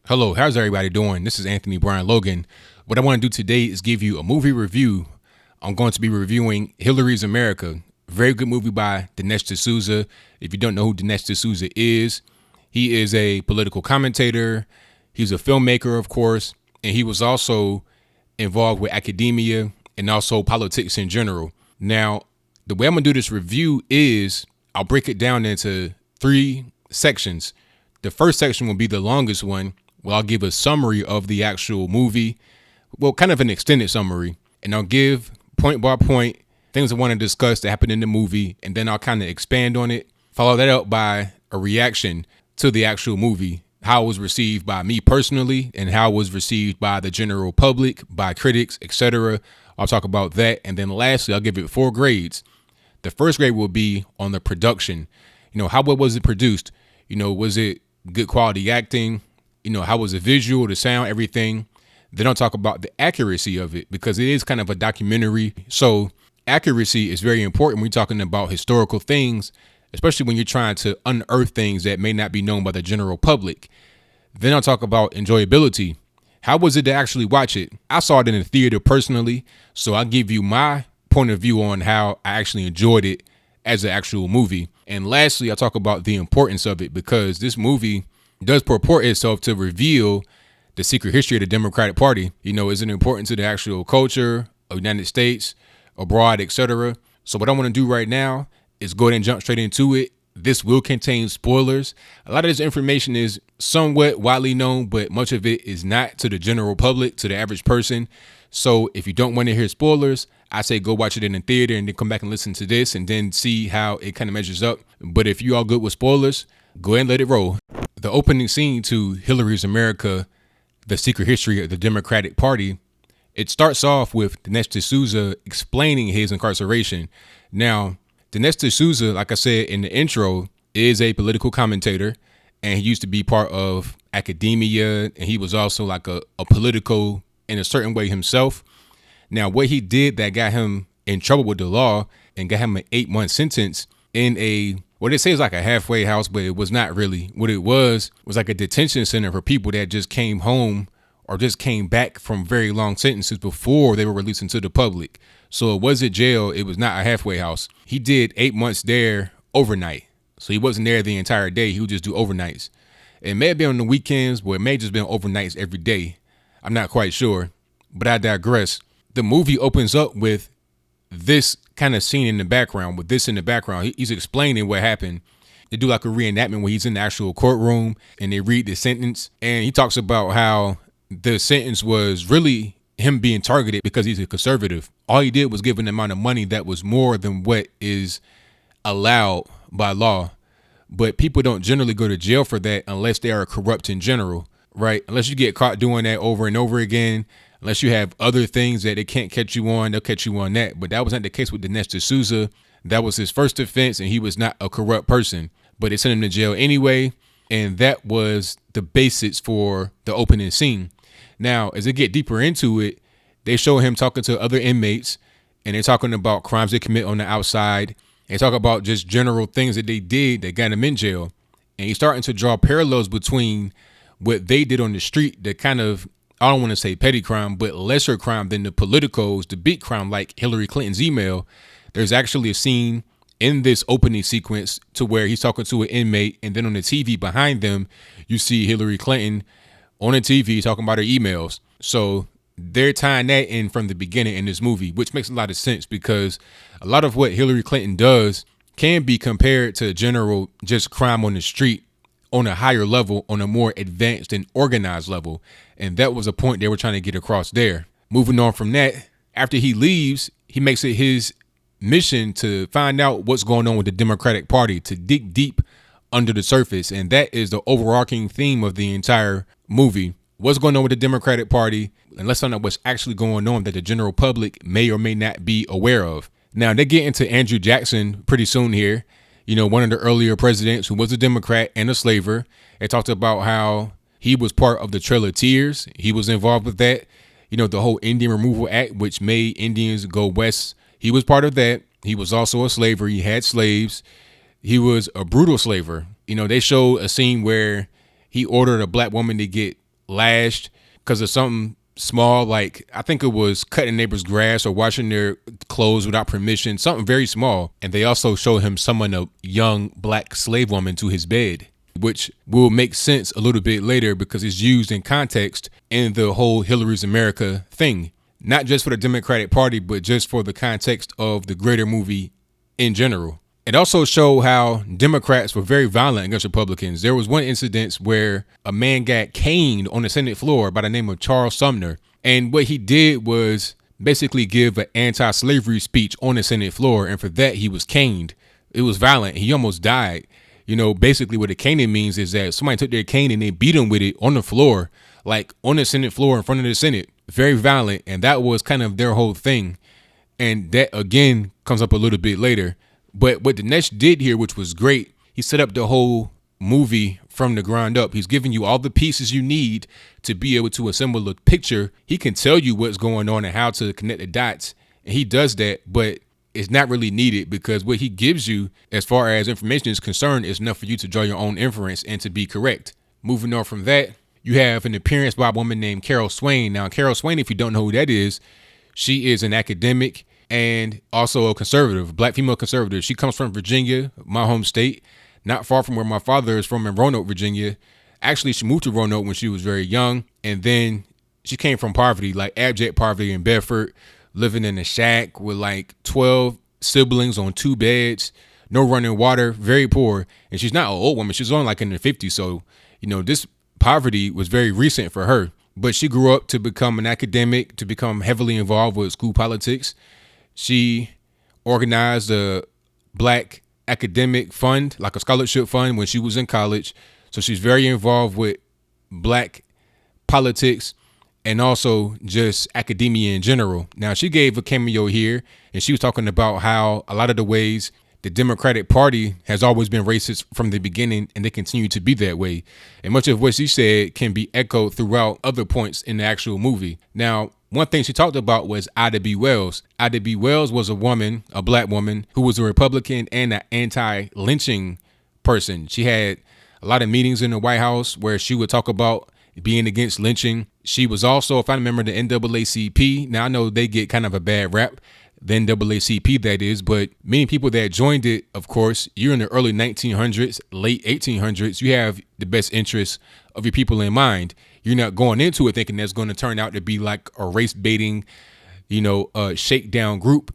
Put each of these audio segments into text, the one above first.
Hello, how's everybody doing? This is Anthony Brian Logan. What I want to do today is give you a movie review. I'm going to be reviewing Hillary's America. Very good movie by Dinesh D'souza. If you don't know who Dinesh D'souza is, he is a political commentator. He's a filmmaker, of course, and he was also involved with academia and also politics in general. Now, the way I'm going to do this review is I'll break it down into three sections. The first section will be the longest one. Well, I'll give a summary of the actual movie. Well, kind of an extended summary. And I'll give point by point things I want to discuss that happened in the movie. And then I'll kind of expand on it. Follow that up by a reaction to the actual movie. How it was received by me personally and how it was received by the general public, by critics, etc. I'll talk about that. And then lastly, I'll give it 4 grades. The first grade will be on the production. How well was it produced? Was it good quality acting? How was the visual, the sound, everything? Then I'll talk about the accuracy of it because it is kind of a documentary. So accuracy is very important when you're talking about historical things, especially when you're trying to unearth things that may not be known by the general public. Then I'll talk about enjoyability. How was it to actually watch it? I saw it in the theater personally, so I'll give you my point of view on how I actually enjoyed it as an actual movie. And lastly, I'll talk about the importance of it because this movie does purport itself to reveal the secret history of the Democratic Party. Is it important to the actual culture of the United States, abroad, etc.? So what I want to do right now is go ahead and jump straight into it. This will contain spoilers. A lot of this information is somewhat widely known, but much of it is not to the general public, to the average person. So if you don't want to hear spoilers, I say go watch it in the theater and then come back and listen to this and then see how it kind of measures up. But if you all good with spoilers, go ahead and let it roll. The opening scene to Hillary's America, the secret history of the Democratic Party, it starts off with Dinesh D'souza explaining his incarceration. Now, Dinesh D'souza, like I said in the intro, is a political commentator, and he used to be part of academia, and he was also like a political in a certain way himself. Now, what he did that got him in trouble with the law and got him an 8-month sentence in what they say is like a halfway house, but it was not really. What it was like a detention center for people that just came home or just came back from very long sentences before they were released into the public. So it wasn't jail. It was not a halfway house. He did 8 months there overnight. So he wasn't there the entire day. He would just do overnights. It may have been on the weekends, but it may have just been overnights every day. I'm not quite sure, but I digress. The movie opens up with this kind of scene in the background, with this in the background. He's explaining what happened. They do like a reenactment where he's in the actual courtroom and they read the sentence. And he talks about how the sentence was really him being targeted because he's a conservative. All he did was give an amount of money that was more than what is allowed by law. But people don't generally go to jail for that unless they are corrupt in general, right? Unless you get caught doing that over and over again. Unless you have other things that they can't catch you on, they'll catch you on that. But that was not the case with Dinesh D'souza. That was his first offense, and he was not a corrupt person. But they sent him to jail anyway, and that was the basis for the opening scene. Now, as they get deeper into it, they show him talking to other inmates, and they're talking about crimes they commit on the outside. They talk about just general things that they did that got him in jail. And he's starting to draw parallels between what they did on the street that kind of, I don't want to say petty crime, but lesser crime than the politicos, the big crime like Hillary Clinton's email. There's actually a scene in this opening sequence to where he's talking to an inmate, and then on the TV behind them, you see Hillary Clinton on the TV talking about her emails. So they're tying that in from the beginning in this movie, which makes a lot of sense because a lot of what Hillary Clinton does can be compared to general just crime on the street on a higher level, on a more advanced and organized level. And that was a point they were trying to get across there. Moving on from that, after he leaves, he makes it his mission to find out what's going on with the Democratic Party, to dig deep under the surface. And that is the overarching theme of the entire movie. What's going on with the Democratic Party, and let's find out what's actually going on that the general public may or may not be aware of. Now, they get into Andrew Jackson pretty soon here. One of the earlier presidents who was a Democrat and a slaver. They talked about how he was part of the Trail of Tears. He was involved with that. The whole Indian Removal Act, which made Indians go west. He was part of that. He was also a slaver. He had slaves. He was a brutal slaver. They showed a scene where he ordered a black woman to get lashed because of something small, like I think it was cutting neighbors' grass or washing their clothes without permission, something very small. And they also show him summon a young black slave woman to his bed, which will make sense a little bit later because it's used in context in the whole Hillary's America thing, not just for the Democratic Party, but just for the context of the greater movie in general. It also showed how Democrats were very violent against Republicans. There was one incident where a man got caned on the Senate floor by the name of Charles Sumner. And what he did was basically give an anti-slavery speech on the Senate floor. And for that, he was caned. It was violent. He almost died. You know, basically what a caning means is that somebody took their cane and they beat him with it on the floor, like on the Senate floor in front of the Senate. Very violent. And that was kind of their whole thing. And that, again, comes up a little bit later. But what Dinesh did here, which was great, he set up the whole movie from the ground up. He's giving you all the pieces you need to be able to assemble a picture. He can tell you what's going on and how to connect the dots. And he does that, but it's not really needed because what he gives you as far as information is concerned is enough for you to draw your own inference and to be correct. Moving on from that, you have an appearance by a woman named Carol Swain. Now, Carol Swain, if you don't know who that is, she is an academic and also a conservative, black female conservative. She comes from Virginia, my home state, not far from where my father is from in Roanoke, Virginia. Actually, she moved to Roanoke when she was very young. And then she came from poverty, like abject poverty in Bedford, living in a shack with like 12 siblings on 2 beds, no running water, very poor. And she's not an old woman. She's only like in her 50s. So, you know, this poverty was very recent for her. But she grew up to become an academic, to become heavily involved with school politics. She organized a black academic fund, like a scholarship fund, when she was in college. So she's very involved with black politics and also just academia in general. Now, she gave a cameo here, and she was talking about how a lot of the ways the Democratic Party has always been racist from the beginning, and they continue to be that way. And much of what she said can be echoed throughout other points in the actual movie. Now, one thing she talked about was Ida B. Wells. Ida B. Wells was a woman, a black woman, who was a Republican and an anti-lynching person. She had a lot of meetings in the White House where she would talk about being against lynching. She was also, if I remember, the NAACP. Now, I know they get kind of a bad rap, the NAACP that is, but many people that joined it, of course, you're in the early 1900s, late 1800s, you have the best interests of your people in mind. You're not going into it thinking that's going to turn out to be like a race baiting, shakedown group.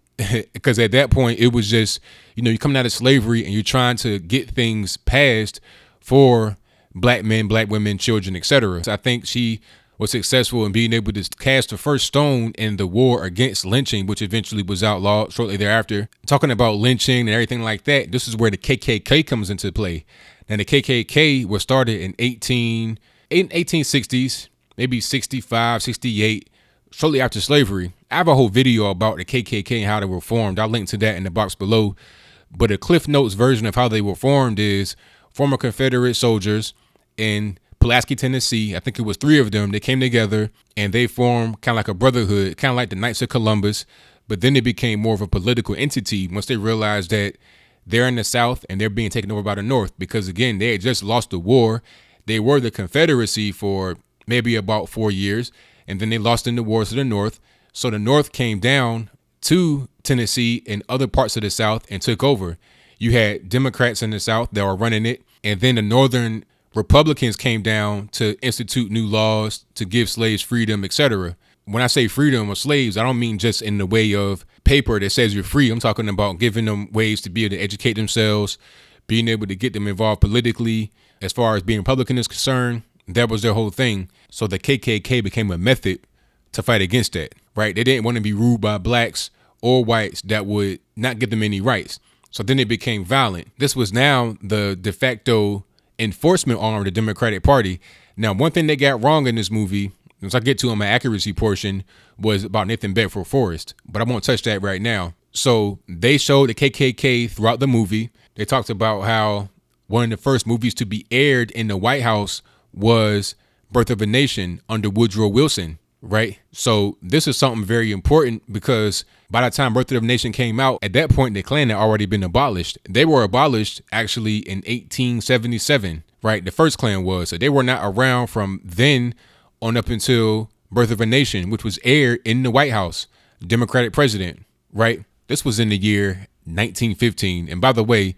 Because at that point, it was just, you're coming out of slavery and you're trying to get things passed for black men, black women, children, etc. So I think she was successful in being able to cast the first stone in the war against lynching, which eventually was outlawed shortly thereafter. Talking about lynching and everything like that, this is where the KKK comes into play. Now, the KKK was started in 1860s, maybe 65, 68, shortly after slavery. I have a whole video about the KKK and how they were formed. I'll link to that in the box below. But a Cliff Notes version of how they were formed is former Confederate soldiers in Pulaski, Tennessee. I think it was 3 of them. They came together and they formed kind of like a brotherhood, kind of like the Knights of Columbus. But then they became more of a political entity once they realized that they're in the South and they're being taken over by the North. Because, again, they had just lost the war. They were the Confederacy for maybe about 4 years, and then they lost in the wars to the North. So the North came down to Tennessee and other parts of the South and took over. You had Democrats in the South that were running it, and then the Northern Republicans came down to institute new laws to give slaves freedom, etc. When I say freedom of slaves, I don't mean just in the way of paper that says you're free. I'm talking about giving them ways to be able to educate themselves, being able to get them involved politically. As far as being Republican is concerned, that was their whole thing. So the KKK became a method to fight against that, right? They didn't want to be ruled by blacks or whites that would not give them any rights. So then it became violent. This was now the de facto enforcement arm of the Democratic Party. Now, one thing they got wrong in this movie, once I get to my accuracy portion, was about Nathan Bedford Forrest, but I won't touch that right now. So they showed the KKK throughout the movie. They talked about how one of the first movies to be aired in the White House was Birth of a Nation under Woodrow Wilson, right? So this is something very important because by the time Birth of a Nation came out, at that point, the Klan had already been abolished. They were abolished actually in 1877, right? The first Klan was. So they were not around from then on up until Birth of a Nation, which was aired in the White House, Democratic president, right? This was in the year 1915. And by the way,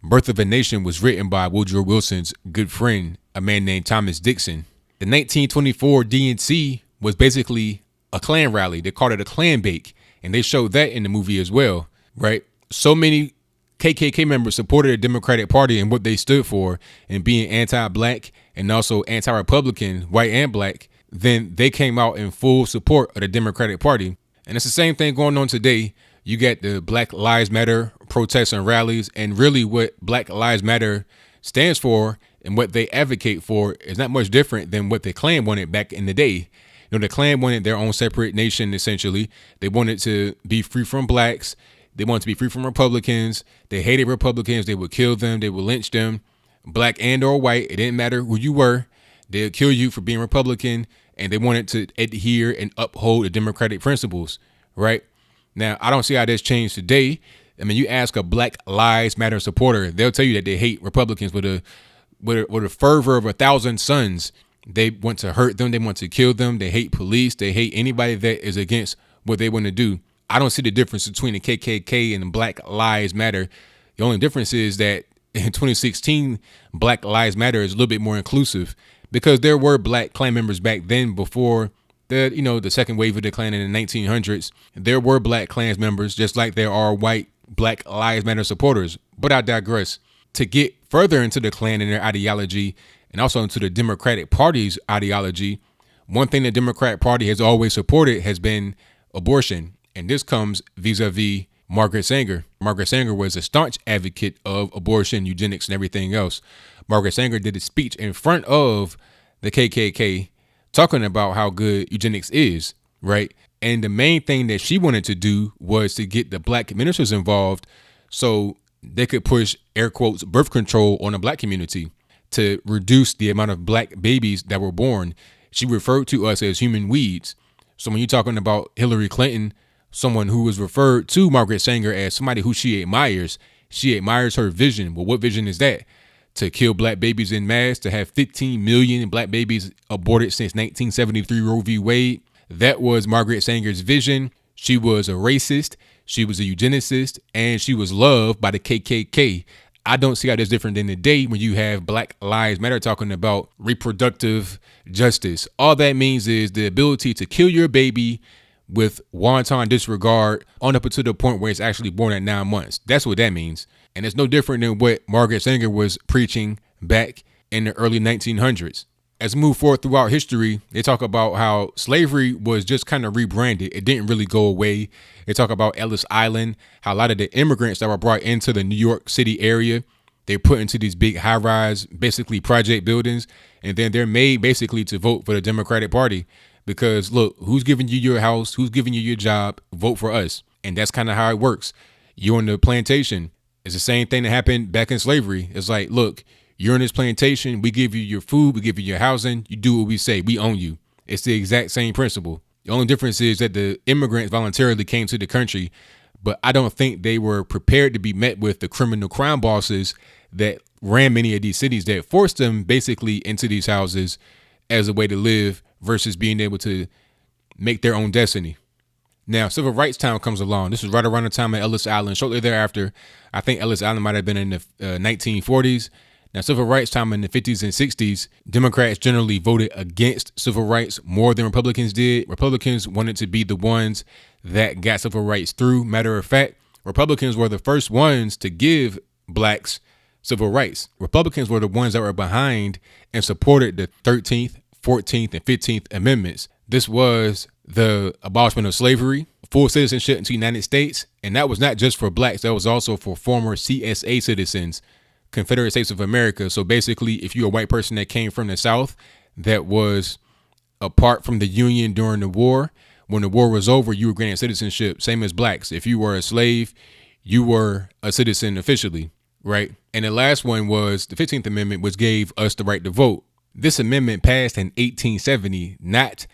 Birth of a Nation was written by Woodrow Wilson's good friend, a man named Thomas Dixon. The 1924 DNC was basically a Klan rally. They called it a Klan bake, and they showed that in the movie as well, right? So many KKK members supported the Democratic Party and what they stood for, and being anti-black and also anti-Republican, white and black, then they came out in full support of the Democratic Party. And it's the same thing going on today. You get the Black Lives Matter protests and rallies, and really what Black Lives Matter stands for and what they advocate for is not much different than what the Klan wanted back in the day. You know, the Klan wanted their own separate nation, essentially. They wanted to be free from blacks. They wanted to be free from Republicans. They hated Republicans. They would kill them. They would lynch them, black and or white. It didn't matter who you were. They'd kill you for being Republican, and they wanted to adhere and uphold the democratic principles, right? Now, I don't see how this changed today. I mean, you ask a Black Lives Matter supporter, they'll tell you that they hate Republicans with a fervor of 1,000 suns. They want to hurt them. They want to kill them. They hate police. They hate anybody that is against what they want to do. I don't see the difference between the KKK and Black Lives Matter. The only difference is that in 2016, Black Lives Matter is a little bit more inclusive, because there were black Klan members back then before the second wave of the Klan in the 1900s. There were black Klans members, just like there are white Black Lives Matter supporters. But I digress. To get further into the Klan and their ideology, and also into the Democratic Party's ideology, one thing the Democratic Party has always supported has been abortion. And this comes vis-a-vis Margaret Sanger. Margaret Sanger was a staunch advocate of abortion, eugenics, and everything else. Margaret Sanger did a speech in front of the KKK talking about how good eugenics is, right? And the main thing that she wanted to do was to get the black ministers involved so they could push, air quotes, birth control on the black community to reduce the amount of black babies that were born. She referred to us as human weeds. So when you're talking about Hillary Clinton, someone who was referred to Margaret Sanger as somebody who she admires her vision. Well, what vision is that? To kill black babies in mass, to have 15 million black babies aborted since 1973 Roe v. Wade. That was Margaret Sanger's vision. She was a racist, she was a eugenicist, and she was loved by the KKK. I don't see how that's different than today when you have Black Lives Matter talking about reproductive justice. All that means is the ability to kill your baby with wanton disregard on up until the point where it's actually born at 9 months. That's what that means. And it's no different than what Margaret Sanger was preaching back in the early 1900s. As we move forward throughout history, they talk about how slavery was just kind of rebranded. It didn't really go away. They talk about Ellis Island, how a lot of the immigrants that were brought into the New York City area, they're put into these big high-rise, basically project buildings, and then they're made basically to vote for the Democratic Party. Because look, who's giving you your house? Who's giving you your job? Vote for us. And that's kind of how it works. You're on the plantation. It's the same thing that happened back in slavery. It's like, look, you're in this plantation. We give you your food. We give you your housing. You do what we say. We own you. It's the exact same principle. The only difference is that the immigrants voluntarily came to the country, but I don't think they were prepared to be met with the criminal crime bosses that ran many of these cities, that forced them basically into these houses as a way to live versus being able to make their own destiny. Now, Civil Rights Town comes along. This was right around the time of Ellis Island. Shortly thereafter, I think Ellis Island might have been in the 1940s. Now, Civil Rights Time in the 50s and 60s, Democrats generally voted against civil rights more than Republicans did. Republicans wanted to be the ones that got civil rights through. Matter of fact, Republicans were the first ones to give blacks civil rights. Republicans were the ones that were behind and supported the 13th, 14th, and 15th Amendments. This was the abolishment of slavery, full citizenship into the United States. And that was not just for blacks. That was also for former CSA citizens, Confederate States of America. So basically, if you're a white person that came from the South that was apart from the Union during the war, when the war was over, you were granted citizenship, same as blacks. If you were a slave, you were a citizen officially, right? And the last one was the 15th Amendment, which gave us the right to vote. This amendment passed in 1870, not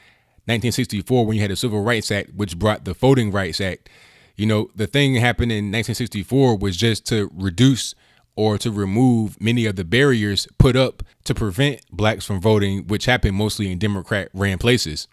1964, when you had the Civil Rights Act, which brought the Voting Rights Act. You know, the thing that happened in 1964 was just to reduce or to remove many of the barriers put up to prevent blacks from voting, which happened mostly in Democrat-ran places.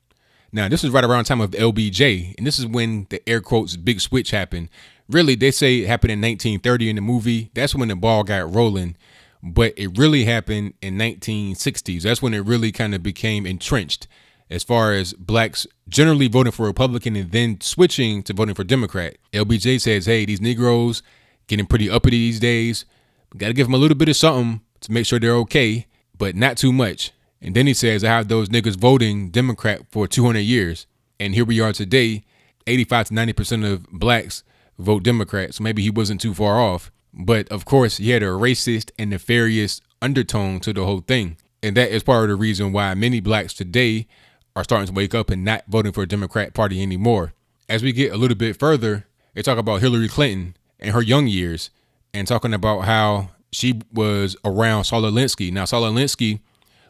Now, this is right around the time of LBJ, and this is when the air quotes big switch happened. Really, they say it happened in 1930 in the movie. That's when the ball got rolling, but it really happened in 1960s. That's when it really kind of became entrenched as far as blacks generally voting for Republican and then switching to voting for Democrat. LBJ says, hey, these Negroes getting pretty uppity these days. We got to give them a little bit of something to make sure they're okay, but not too much. And then he says, I have those niggas voting Democrat for 200 years. And here we are today, 85 to 90% of blacks vote Democrat. So maybe he wasn't too far off. But of course, he had a racist and nefarious undertone to the whole thing. And that is part of the reason why many blacks today are starting to wake up and not voting for a Democrat Party anymore. As we get a little bit further, they talk about Hillary Clinton and her young years and talking about how she was around Saul Alinsky. Now, Saul Alinsky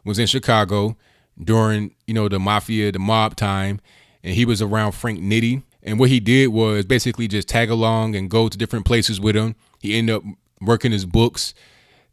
was in Chicago during, the mafia, the mob time, and he was around Frank Nitti. And what he did was basically just tag along and go to different places with him. He ended up working his books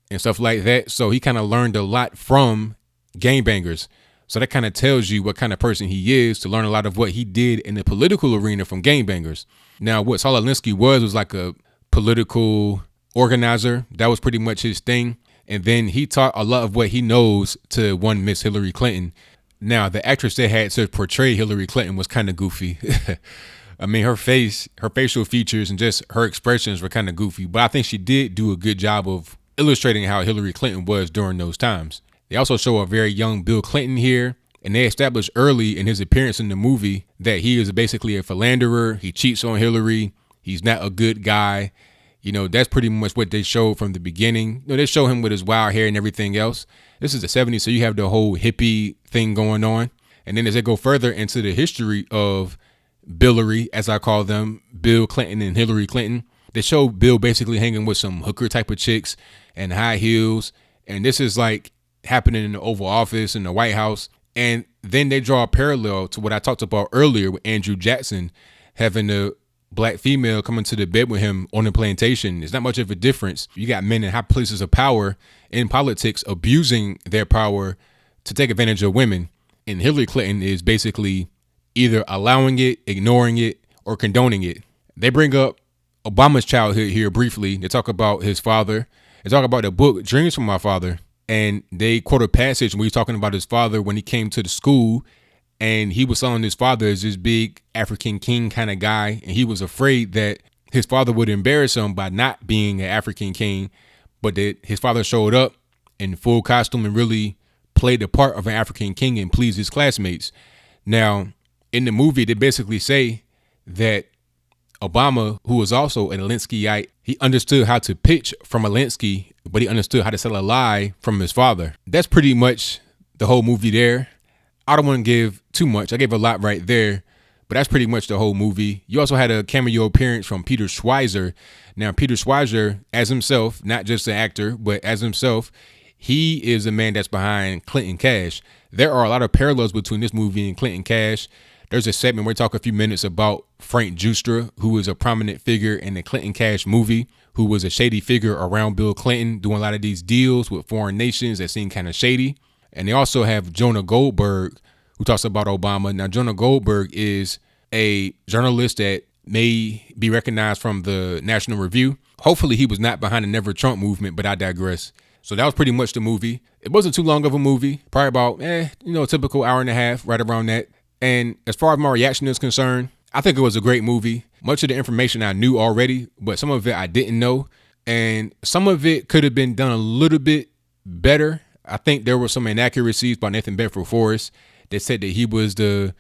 and stuff like that. So he kind of learned a lot from gangbangers. So that kind of tells you what kind of person he is, to learn a lot of what he did in the political arena from gangbangers. Now, what Saul Alinsky was like a political organizer. That was pretty much his thing. And then he taught a lot of what he knows to one Miss Hillary Clinton. Now, the actress they had to portray Hillary Clinton was kind of goofy. I mean, her facial features and just her expressions were kind of goofy. But I think she did do a good job of illustrating how Hillary Clinton was during those times. They also show a very young Bill Clinton here. And they established early in his appearance in the movie that he is basically a philanderer. He cheats on Hillary. He's not a good guy. That's pretty much what they showed from the beginning. They show him with his wild hair and everything else. This is the 70s, so you have the whole hippie thing going on. And then as they go further into the history of Billery, as I call them, Bill Clinton and Hillary Clinton, they show Bill basically hanging with some hooker type of chicks and high heels. And this is like happening in the Oval Office in the White House. And then they draw a parallel to what I talked about earlier with Andrew Jackson having a black female coming to the bed with him on the plantation. It's not much of a difference. You got men in high places of power in politics abusing their power to take advantage of women. And Hillary Clinton is basically either allowing it, ignoring it, or condoning it. They bring up Obama's childhood here briefly. They talk about his father. They talk about the book Dreams from My Father. And they quote a passage where he's talking about his father when he came to the school, and he was selling his father as this big African king kind of guy. And he was afraid that his father would embarrass him by not being an African king, but that his father showed up in full costume and really played the part of an African king and pleased his classmates. Now, in the movie, they basically say that Obama, who was also an Alinskyite, he understood how to pitch from Alinsky, but he understood how to sell a lie from his father. That's pretty much the whole movie there. I don't want to give too much. I gave a lot right there, but that's pretty much the whole movie. You also had a cameo appearance from Peter Schweizer. Now, Peter Schweizer, as himself, not just an actor, but as himself, he is the man that's behind Clinton Cash. There are a lot of parallels between this movie and Clinton Cash. There's a segment where we talk a few minutes about Frank Justra, who was a prominent figure in the Clinton Cash movie, who was a shady figure around Bill Clinton, doing a lot of these deals with foreign nations that seemed kind of shady. And they also have Jonah Goldberg, who talks about Obama. Now, Jonah Goldberg is a journalist that may be recognized from the National Review. Hopefully he was not behind the Never Trump movement, but I digress. So that was pretty much the movie. It wasn't too long of a movie, probably about, a typical hour and a half, right around that. And as far as my reaction is concerned, I think it was a great movie. Much of the information I knew already, but some of it I didn't know. And some of it could have been done a little bit better. I think there were some inaccuracies by Nathan Bedford Forrest. They said that he was the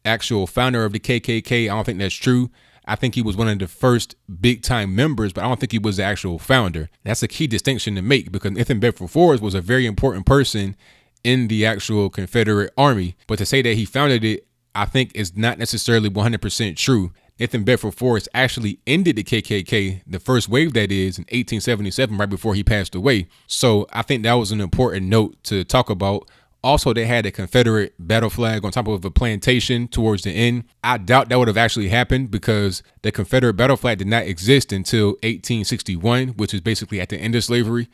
actual founder of the KKK. I don't think that's true. I think he was one of the first big time members, but I don't think he was the actual founder. That's a key distinction to make, because Nathan Bedford Forrest was a very important person in the actual Confederate Army. But to say that he founded it, I think is not necessarily 100% true. Nathan Bedford Forrest actually ended the KKK, the first wave that is, in 1877, right before he passed away. So I think that was an important note to talk about Also, they had a Confederate battle flag on top of a plantation towards the end. I doubt that would have actually happened because the Confederate battle flag did not exist until 1861, which is basically at the end of slavery.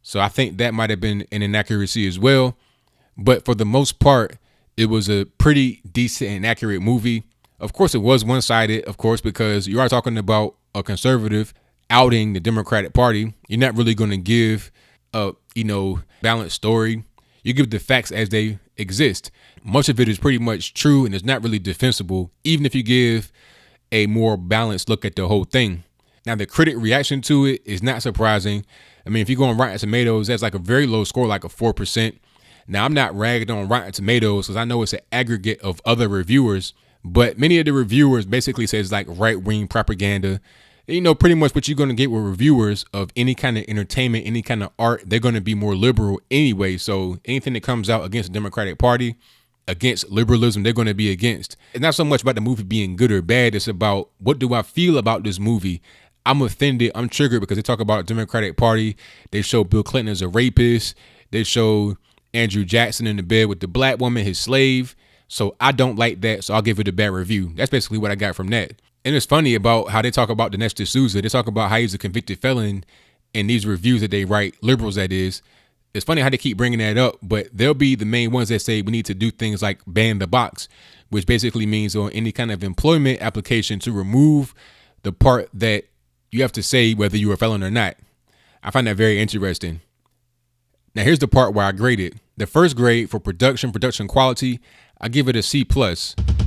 So I think that might have been an inaccuracy as well. But for the most part, it was a pretty decent and accurate movie. Of course, it was one-sided, of course, because you are talking about a conservative outing the Democratic Party. You're not really going to give a, balanced story. You give the facts as they exist. Much of it is pretty much true and it's not really defensible, even if you give a more balanced look at the whole thing. Now, the critic reaction to it is not surprising. I mean, if you go on Rotten Tomatoes, that's like a very low score, like a 4%. Now, I'm not ragging on Rotten Tomatoes because I know it's an aggregate of other reviewers, but many of the reviewers basically says like right-wing propaganda. Pretty much what you're going to get with reviewers of any kind of entertainment, any kind of art, they're going to be more liberal anyway. So anything that comes out against the Democratic Party, against liberalism, they're going to be against. It's not so much about the movie being good or bad. It's about what do I feel about this movie? I'm offended. I'm triggered because they talk about the Democratic Party. They show Bill Clinton as a rapist. They show Andrew Jackson in the bed with the black woman, his slave. So I don't like that. So I'll give it a bad review. That's basically what I got from that. And it's funny about how they talk about Dinesh D'souza. They talk about how he's a convicted felon in these reviews that they write, liberals that is. It's funny how they keep bringing that up, but they'll be the main ones that say we need to do things like ban the box, which basically means on any kind of employment application to remove the part that you have to say whether you're a felon or not. I find that very interesting. Now, here's the part where I grade it. The first grade for production quality, I give it a C+.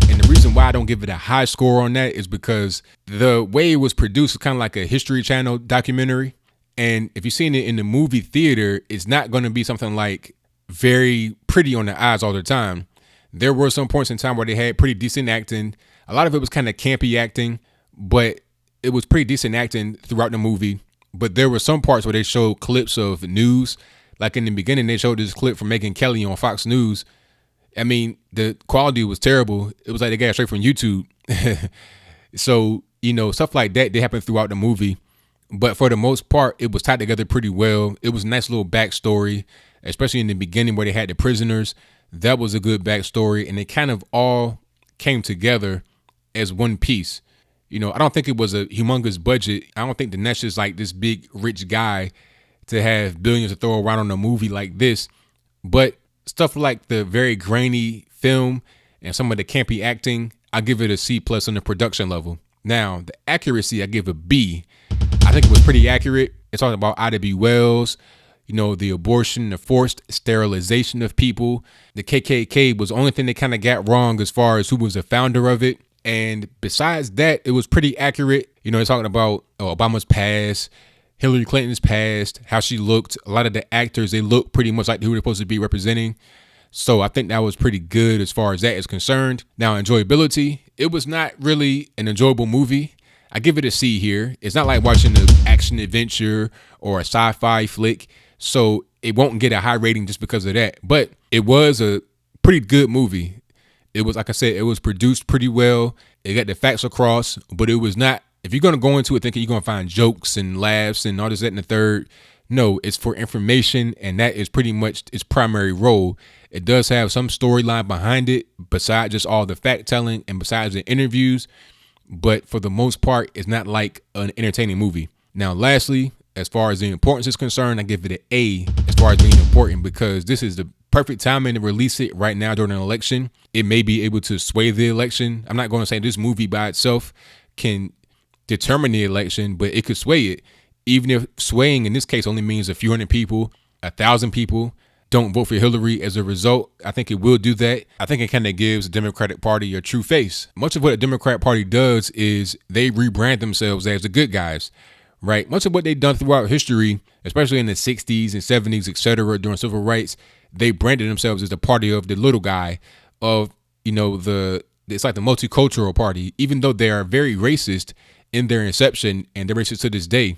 And the reason why I don't give it a high score on that is because the way it was produced is kind of like a History Channel documentary. And if you've seen it in the movie theater, it's not going to be something like very pretty on the eyes all the time. There were some points in time where they had pretty decent acting. A lot of it was kind of campy acting, but it was pretty decent acting throughout the movie. But there were some parts where they showed clips of news. Like in the beginning, they showed this clip from Megyn Kelly on Fox News. I mean, the quality was terrible. It was like they got it straight from YouTube. So, stuff like that, they happened throughout the movie. But for the most part, it was tied together pretty well. It was a nice little backstory, especially in the beginning where they had the prisoners. That was a good backstory. And it kind of all came together as one piece. I don't think it was a humongous budget. I don't think Dinesh is like this big rich guy to have billions to throw around on a movie like this. But stuff like the very grainy film and some of the campy acting, I give it a C+ on the production level. Now, the accuracy, I give a B. I think it was pretty accurate. It's talking about Ida Wells, the abortion, the forced sterilization of people. The KKK was the only thing they kind of got wrong as far as who was the founder of it. And besides that, it was pretty accurate. It's talking about Obama's past, Hillary Clinton's past, how she looked. A lot of the actors, they look pretty much like who they're supposed to be representing. So I think that was pretty good as far as that is concerned. Now, enjoyability, it was not really an enjoyable movie. I give it a C here. It's not like watching an action adventure or a sci-fi flick. So it won't get a high rating just because of that. But it was a pretty good movie. It was, like I said, it was produced pretty well. It got the facts across, but it was not, if you're going to go into it thinking you're going to find jokes and laughs and all this, that, and the third, no, it's for information. And that is pretty much its primary role. It does have some storyline behind it, besides just all the fact telling and besides the interviews. But for the most part, it's not like an entertaining movie. Now, lastly, as far as the importance is concerned, I give it an A as far as being important because this is the perfect timing to release it right now during an election. It may be able to sway the election. I'm not going to say this movie by itself can determine the election, but it could sway it. Even if swaying in this case only means a few hundred people, 1,000 people don't vote for Hillary as a result, I think it will do that. I think it kind of gives the Democratic Party a true face. Much of what the Democratic Party does is they rebrand themselves as the good guys, right? Much of what they've done throughout history, especially in the 60s and 70s, etc., during civil rights, they branded themselves as the party of the little guy, of, it's like the multicultural party, even though they are very racist in their inception and they're racist to this day,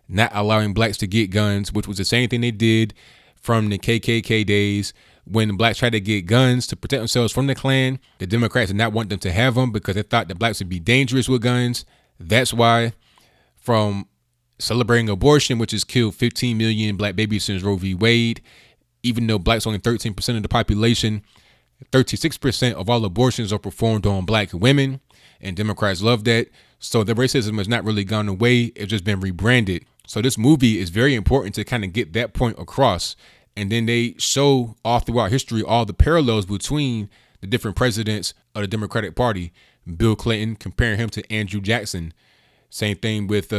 not allowing blacks to get guns, which was the same thing they did from the KKK days. When the blacks tried to get guns to protect themselves from the Klan, the Democrats did not want them to have them because they thought the blacks would be dangerous with guns. That's why from celebrating abortion, which has killed 15 million black babies since Roe v. Wade, Even though blacks only 13% of the population, 36% of all abortions are performed on black women, and Democrats love that. So the racism has not really gone away. It's just been rebranded. So this movie is very important to kind of get that point across. And then they show all throughout history all the parallels between the different presidents of the Democratic Party. Bill Clinton, comparing him to Andrew Jackson. Same thing with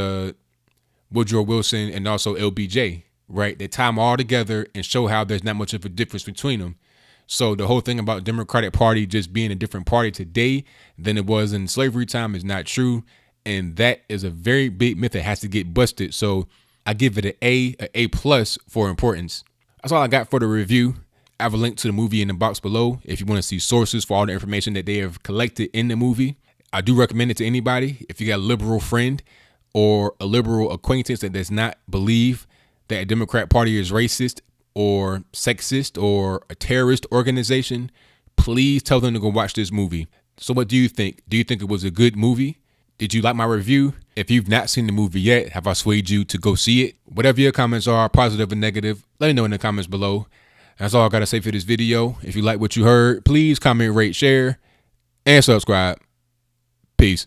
Woodrow Wilson and also LBJ, right? They tie them all together and show how there's not much of a difference between them. So the whole thing about Democratic Party just being a different party today than it was in slavery time is not true. And that is a very big myth that has to get busted. So I give it an A plus for importance. That's all I got for the review. I have a link to the movie in the box below if you want to see sources for all the information that they have collected in the movie. I do recommend it to anybody. If you got a liberal friend or a liberal acquaintance that does not believe that a Democrat Party is racist or sexist or a terrorist organization, please tell them to go watch this movie. So what do you think? Do you think it was a good movie? Did you like my review? If you've not seen the movie yet, have I swayed you to go see it? Whatever your comments are, positive or negative, let me know in the comments below. That's all I got to say for this video. If you like what you heard, please comment, rate, share, and subscribe. Peace.